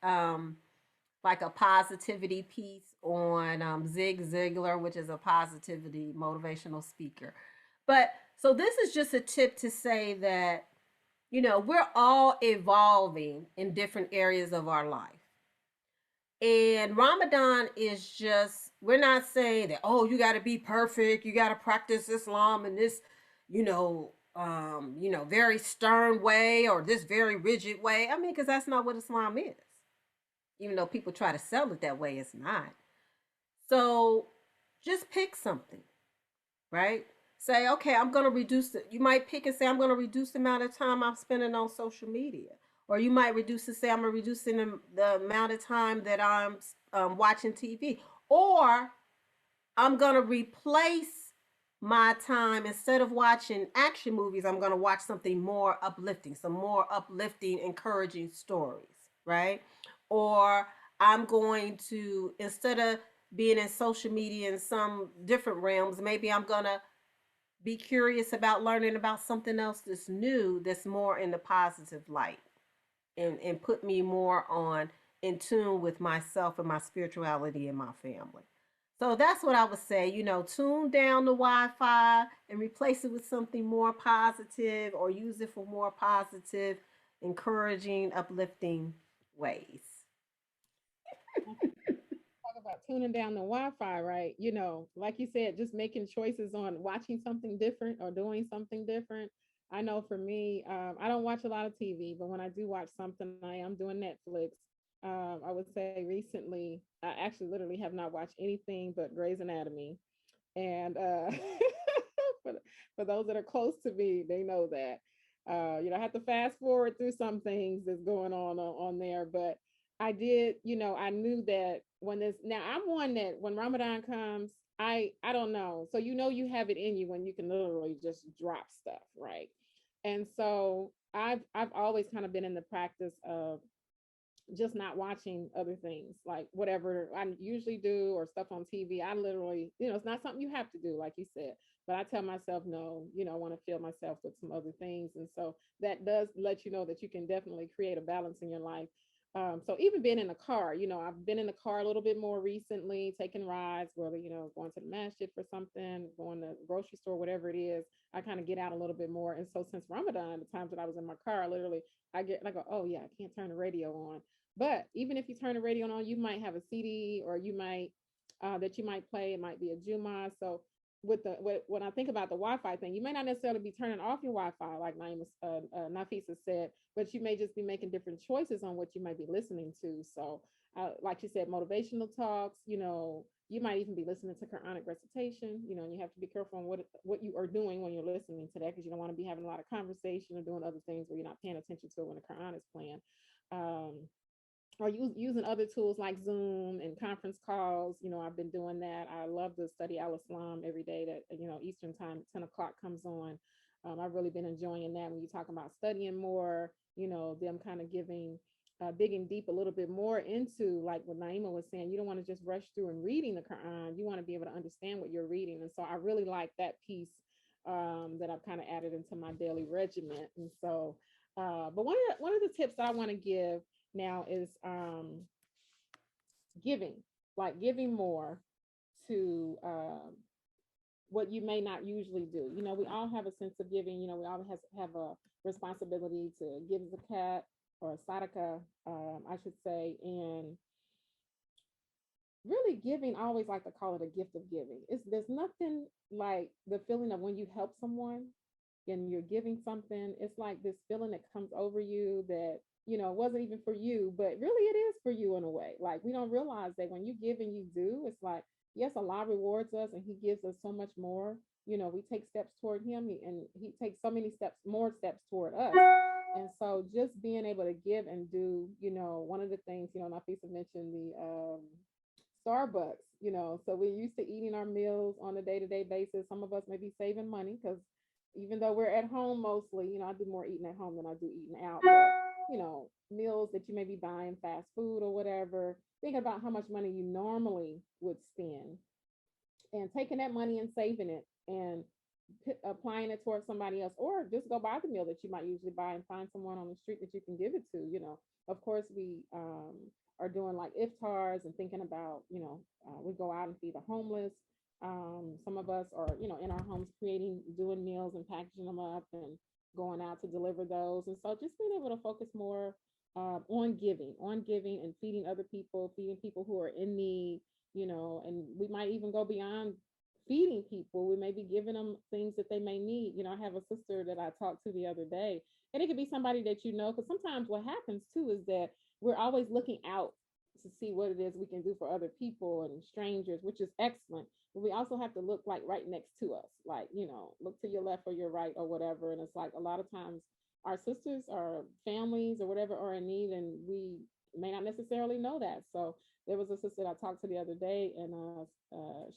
like a positivity piece on Zig Ziglar, which is a positivity motivational speaker. But so this is just a tip to say that, we're all evolving in different areas of our life. And Ramadan is just, we're not saying that, oh, you got to be perfect, you got to practice Islam in this, very stern way or this very rigid way. I mean, because that's not what Islam is. Even though people try to sell it that way, it's not. So just pick something, right? Say, okay, I'm going to reduce it. You might pick and say, I'm going to reduce the amount of time I'm spending on social media. Or you might reduce it, say, I'm reducing the amount of time that I'm watching TV. Or I'm going to replace my time, instead of watching action movies, I'm going to watch something more uplifting, some more uplifting, encouraging stories, right? Or I'm going to, instead of being in social media in some different realms, maybe I'm going to be curious about learning about something else that's new, that's more in the positive light, and put me more on in tune with myself and my spirituality and my family. So that's what I would say. Tune down the Wi-Fi and replace it with something more positive, or use it for more positive, encouraging, uplifting ways. Talk about tuning down the Wi-Fi, right? Like you said, just making choices on watching something different or doing something different. I know for me, I don't watch a lot of TV, but when I do watch something, I am doing Netflix. I would say recently, I actually literally have not watched anything but Grey's Anatomy. And for, for those that are close to me, they know that. I have to fast forward through some things that's going on there, but I did, I knew that when this now I'm one that when Ramadan comes, I don't know. So you have it in you when you can literally just drop stuff, right? And so I've always kind of been in the practice of just not watching other things like whatever I usually do or stuff on TV. I literally, it's not something you have to do, like you said, but I tell myself no, I want to fill myself with some other things. And so that does let you know that you can definitely create a balance in your life. So even being in a car, I've been in the car a little bit more recently, taking rides, whether, going to the masjid for something, going to the grocery store, whatever it is, I kind of get out a little bit more. And so since Ramadan, the times that I was in my car, literally, I go, oh yeah, I can't turn the radio on. But even if you turn the radio on, you might have a CD, or you might that you might play. It might be a Juma. So when I think about the Wi-Fi thing, you may not necessarily be turning off your Wi-Fi like Nafisa said, but you may just be making different choices on what you might be listening to. So, like you said, motivational talks. You might even be listening to Quranic recitation. And you have to be careful on what you are doing when you're listening to that, because you don't want to be having a lot of conversation or doing other things where you're not paying attention to it when the Quran is playing. Um, or using other tools like Zoom and conference calls. I've been doing that. I love to study Al Islam every day that, Eastern time, 10 o'clock comes on. I've really been enjoying that when you talk about studying more, them kind of giving, digging deep a little bit more into, like what Naima was saying, you don't want to just rush through and reading the Quran. You want to be able to understand what you're reading. And so I really like that piece that I've kind of added into my daily regiment. And so, but one of the tips that I want to give now is giving, like giving more to what you may not usually do. We all have a sense of giving. We all have a responsibility to give zakat or sadaqah, I should say. And really giving, I always like to call it a gift of giving. There's nothing like the feeling of when you help someone and you're giving something. It's like this feeling that comes over you that wasn't even for you, but really it is for you in a way. Like, we don't realize that when you give and you do, it's like, yes, Allah rewards us and he gives us so much more. We take steps toward him, and he takes so many more steps toward us. And so just being able to give and do, one of the things, Nafisa mentioned the Starbucks, so we're used to eating our meals on a day-to-day basis. Some of us may be saving money because even though we're at home mostly, I do more eating at home than I do eating out. But, meals that you may be buying fast food or whatever, think about how much money you normally would spend, and taking that money and saving it and applying it towards somebody else, or just go buy the meal that you might usually buy and find someone on the street that you can give it to. Of course, we are doing like iftars and thinking about, we go out and feed the homeless. Some of us are, in our homes doing meals and packaging them up and going out to deliver those. And so just being able to focus more on giving and feeding other people, feeding people who are in need, and we might even go beyond feeding people. We may be giving them things that they may need. I have a sister that I talked to the other day, and it could be somebody that because sometimes what happens too is that we're always looking out to see what it is we can do for other people and strangers, which is excellent. But we also have to look like right next to us, like, look to your left or your right or whatever. And it's like a lot of times our sisters or families or whatever are in need, and we may not necessarily know that. So there was a sister that I talked to the other day, and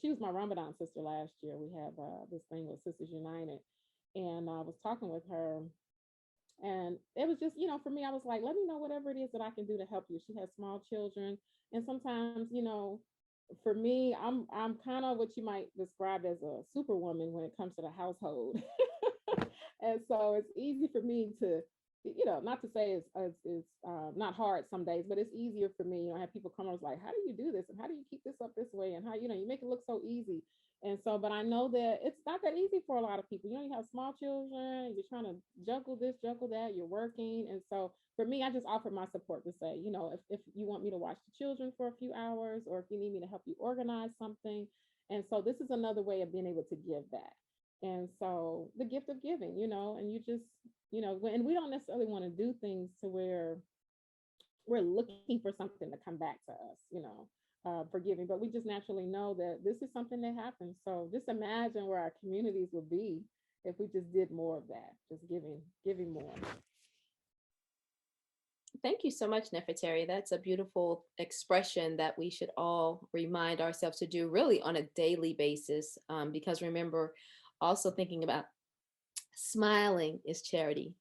she was my Ramadan sister last year. We have this thing with Sisters United, and I was talking with her, and it was just, for me, I was like, let me know whatever it is that I can do to help you. She has small children, and sometimes, for me, I'm kind of what you might describe as a superwoman when it comes to the household. And so it's easy for me to, not to say it's not hard some days, but it's easier for me. I have people come over like, how do you do this? And how do you keep this up this way? And how, you make it look so easy. And so, but I know that it's not that easy for a lot of people. You have small children, you're trying to juggle this, juggle that, you're working. And so for me, I just offer my support to say, if you want me to watch the children for a few hours, or if you need me to help you organize something. And so this is another way of being able to give back. And so the gift of giving, and you just, and we don't necessarily want to do things to where we're looking for something to come back to us, for giving, but we just naturally know that this is something that happens. So just imagine where our communities would be if we just did more of that, just giving more. Thank you so much, Nefertari. That's a beautiful expression that we should all remind ourselves to do really on a daily basis. Because remember, also thinking about smiling is charity,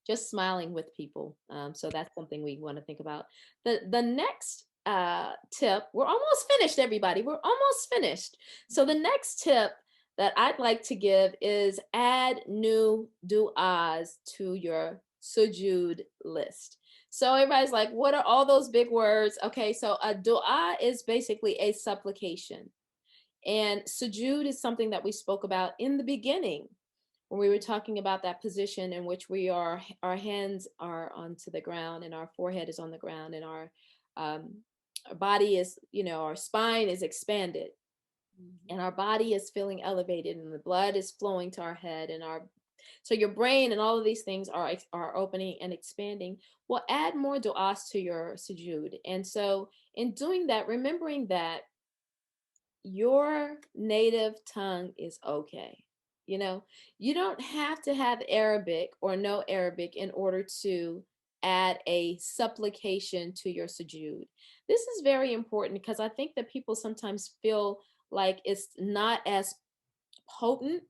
just smiling with people. So that's something we want to think about. The next tip, we're almost finished, everybody. We're almost finished. So the next tip that I'd like to give is add new du'as to your Sujud list. So everybody's like, what are all those big words? Okay, so a du'a is basically a supplication. And Sujud is something that we spoke about in the beginning when we were talking about that position in which our hands are onto the ground and our forehead is on the ground, and our body is, our spine is expanded, and our body is feeling elevated, and the blood is flowing to our head, and so your brain and all of these things are opening and expanding. Well, add more du'as to your sujud. And so in doing that, remembering that your native tongue is okay. You don't have to have Arabic or know Arabic in order to add a supplication to your sujud. This is very important because I think that people sometimes feel like it's not as potent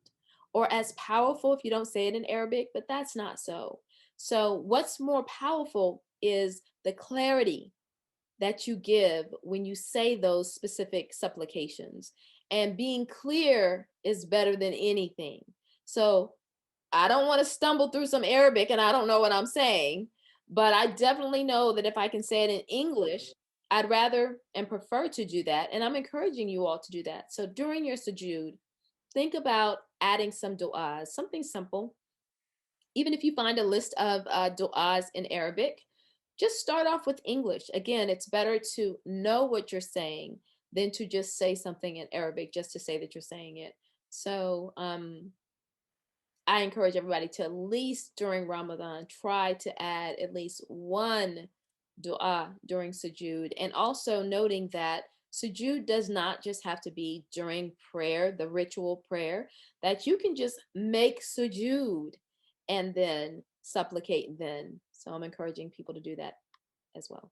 or as powerful if you don't say it in Arabic, but that's not so. So what's more powerful is the clarity that you give when you say those specific supplications. And being clear is better than anything. So I don't want to stumble through some Arabic and I don't know what I'm saying, but I definitely know that if I can say it in English, I'd rather and prefer to do that. And I'm encouraging you all to do that. So during your sujud, think about adding some du'as, something simple. Even if you find a list of du'as in Arabic, just start off with English. Again, it's better to know what you're saying than to just say something in Arabic just to say that you're saying it. So I encourage everybody to, at least during Ramadan, try to add at least one dua during sujud. And also noting that sujud does not just have to be during prayer, the ritual prayer, that you can just make sujud and then supplicate then. So I'm encouraging people to do that as well.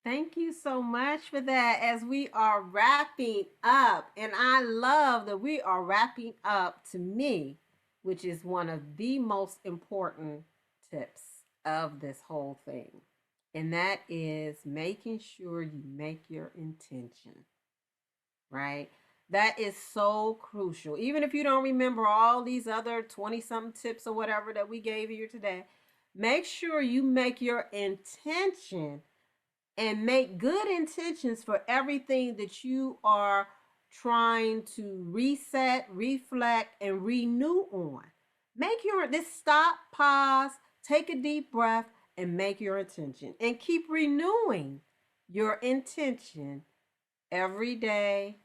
Thank you so much for that as we are wrapping up. And I love that we are wrapping up, to me, which is one of the most important tips of this whole thing. And that is making sure you make your intention, right? That is so crucial. Even if you don't remember all these other 20-something tips or whatever that we gave you today, make sure you make your intention and make good intentions for everything that you are trying to reset, reflect, and renew on. Stop, pause, take a deep breath, and make your intention. And keep renewing your intention every day,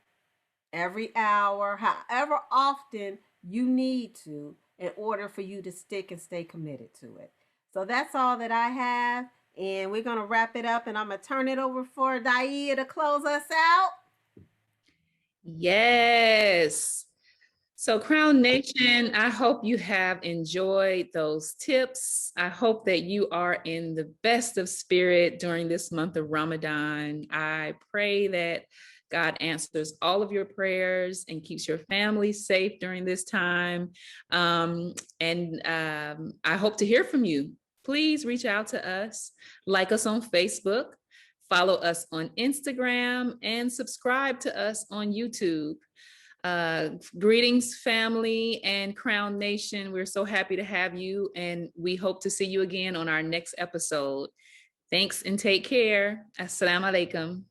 every hour, however often you need to, in order for you to stick and stay committed to it. So that's all that I have. And we're going to wrap it up, and I'm going to turn it over for Daia to close us out. Yes. So Crown Nation, I hope you have enjoyed those tips. I hope that you are in the best of spirit during this month of Ramadan. I pray that God answers all of your prayers and keeps your family safe during this time. I hope to hear from you. Please reach out to us, like us on Facebook, follow us on Instagram, and subscribe to us on YouTube. Greetings, family and Crown Nation. We're so happy to have you, and we hope to see you again on our next episode. Thanks and take care. Assalamu alaikum.